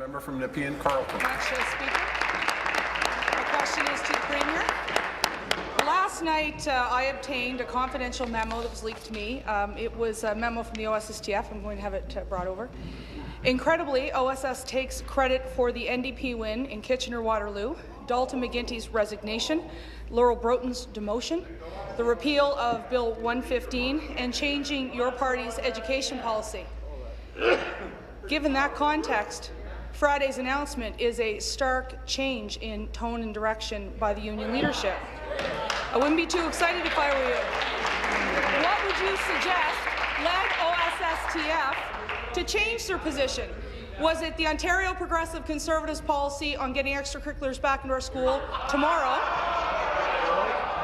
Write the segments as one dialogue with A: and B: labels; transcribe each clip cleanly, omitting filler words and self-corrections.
A: Member from Nepean Carleton.
B: Much, Speaker. My question is to the Premier. Last night, I obtained a confidential memo that was leaked to me. It was a memo from the OSSTF. I'm going to have it brought over. Incredibly, OSS takes credit for the NDP win in Kitchener-Waterloo, Dalton McGuinty's resignation, Laurel Broughton's demotion, the repeal of Bill 115, and changing your party's education policy. Given that context, Friday's announcement is a stark change in tone and direction by the union leadership. I wouldn't be too excited if I were you. What would you suggest led OSSTF to change their position? Was it the Ontario Progressive Conservatives policy on getting extracurriculars back into our school tomorrow?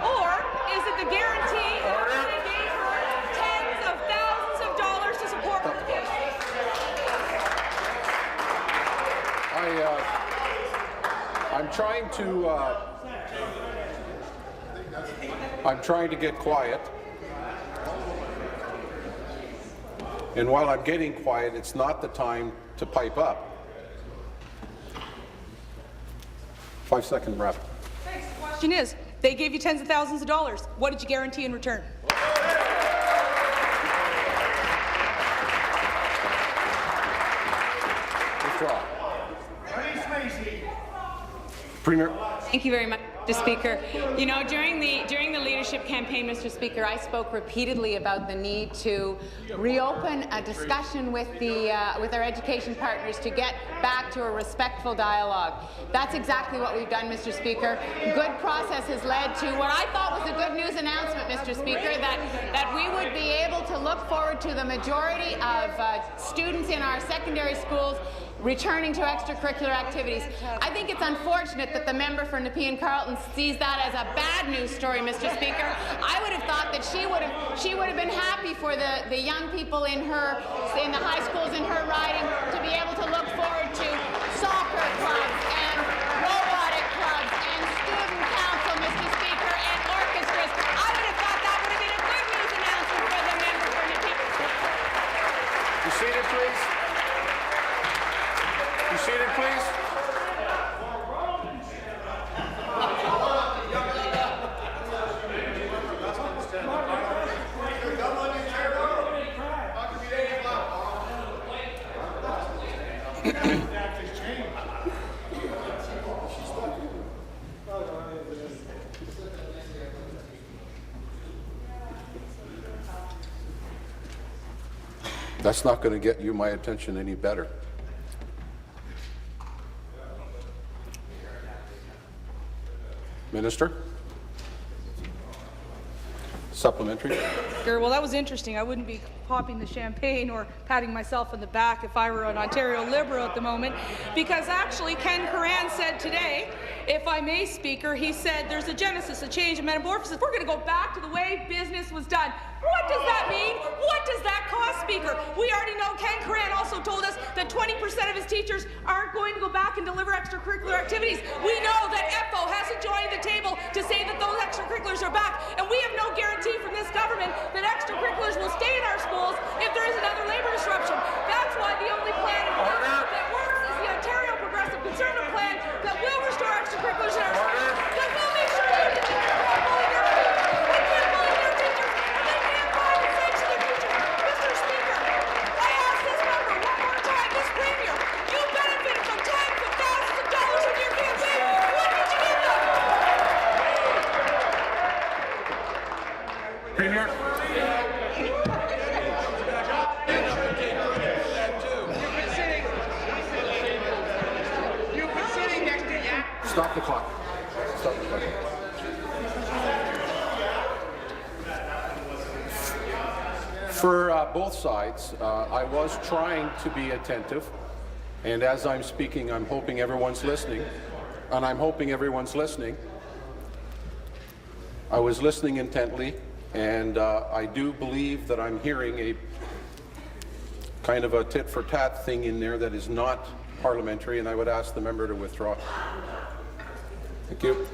B: Or is it the guarantee that they gave her tens of thousands of dollars to support her?
A: I'm trying to get quiet. And while I'm getting quiet, it's not the time to pipe up. 5-second wrap.
B: Thanks. The question is, they gave you tens of thousands of dollars. What did you guarantee in return?
A: Withdraw. Premier.
C: Thank you very much, Mr. Speaker. You know, during the leadership campaign, Mr. Speaker, I spoke repeatedly about the need to reopen a discussion with our education partners to get back to a respectful dialogue. That's exactly what we've done, Mr. Speaker. Good process has led to what I thought was a good news announcement, Mr. Speaker, that we would be able to look forward to the majority of students in our secondary schools returning to extracurricular activities. I think it's unfortunate that the member for Nepean Carleton sees that as a bad news story, Mr. Speaker. I would have thought that she would have been happy for the young people in the high schools in her riding to be able to look forward to soccer clubs and robotic clubs and student council, Mr. Speaker, and orchestras. I would have thought that would have been a good news announcement for the member for Nepean.
A: Be seated, please. Be seated, please. That's not going to get you my attention any better. Minister? Supplementary.
B: Well, that was interesting. I wouldn't be popping the champagne or patting myself on the back if I were an Ontario Liberal at the moment, because actually Ken Coran said today, if I may, Speaker, he said there's a genesis, a change, a metamorphosis. We're going to go back to the way business was done. What does that mean? What does that cost, Speaker? We already know Ken Coran also told us that 20% of his teachers aren't going to go back and deliver extracurricular activities. We know that EPFO hasn't joined the table to say that those extracurriculars are back, and we have no guarantee from this government that extracurriculars will stay in our schools if there is another labour disruption. That's why the only plan that works is the Ontario Progressive Conservative plan that will restore extracurriculars in our schools, that will make sure that the teachers can't bully their teachers. They can't bully their teachers, and they can't compensate to their teachers. Mr. Speaker, I ask this member one more time, this Premier, you benefited from tens of thousands of dollars in your campaign. What did you give them?
A: Premier. Stop the clock. Stop the clock. For both sides, I was trying to be attentive, and as I'm speaking, I'm hoping everyone's listening, and I'm hoping everyone's listening. I was listening intently, and I do believe that I'm hearing a kind of a tit-for-tat thing in there that is not parliamentary, and I would ask the member to withdraw. Thank you.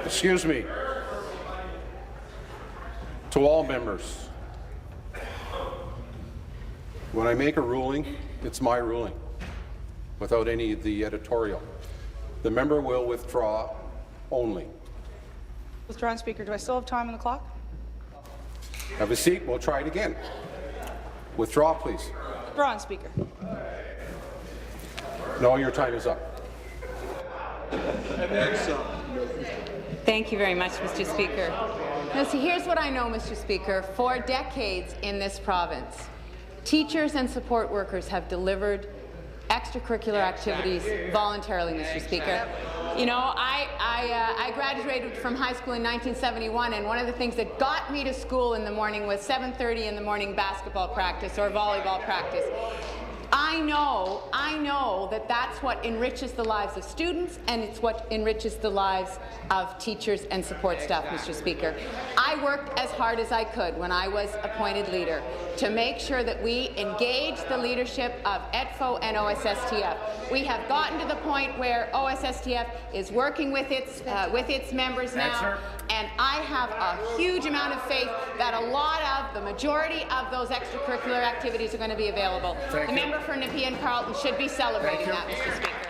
A: Excuse me. To all members, when I make a ruling, it's my ruling, without any of the editorial. The member will withdraw only.
B: Withdrawn, Speaker. Do I still have time on the clock?
A: Have a seat. We'll try it again. Withdraw, please.
B: Withdrawn, Speaker.
A: No, your time is up.
C: Thank you very much, Mr. Speaker. Now, see, here's what I know, Mr. Speaker. For decades in this province, teachers and support workers have delivered extracurricular activities voluntarily, Mr. Speaker. You know, I graduated from high school in 1971, and one of the things that got me to school in the morning was 7:30 in the morning basketball practice or volleyball practice. I know that that's what enriches the lives of students, and it's what enriches the lives of teachers and support staff, Mr. Speaker. I worked as hard as I could when I was appointed leader to make sure that we engage the leadership of ETFO and OSSTF. We have gotten to the point where OSSTF is working with its members now, and I have a huge amount of faith that the majority of those extracurricular activities are going to be available. The member for Nepean Carleton should be celebrating that, Mr. Speaker.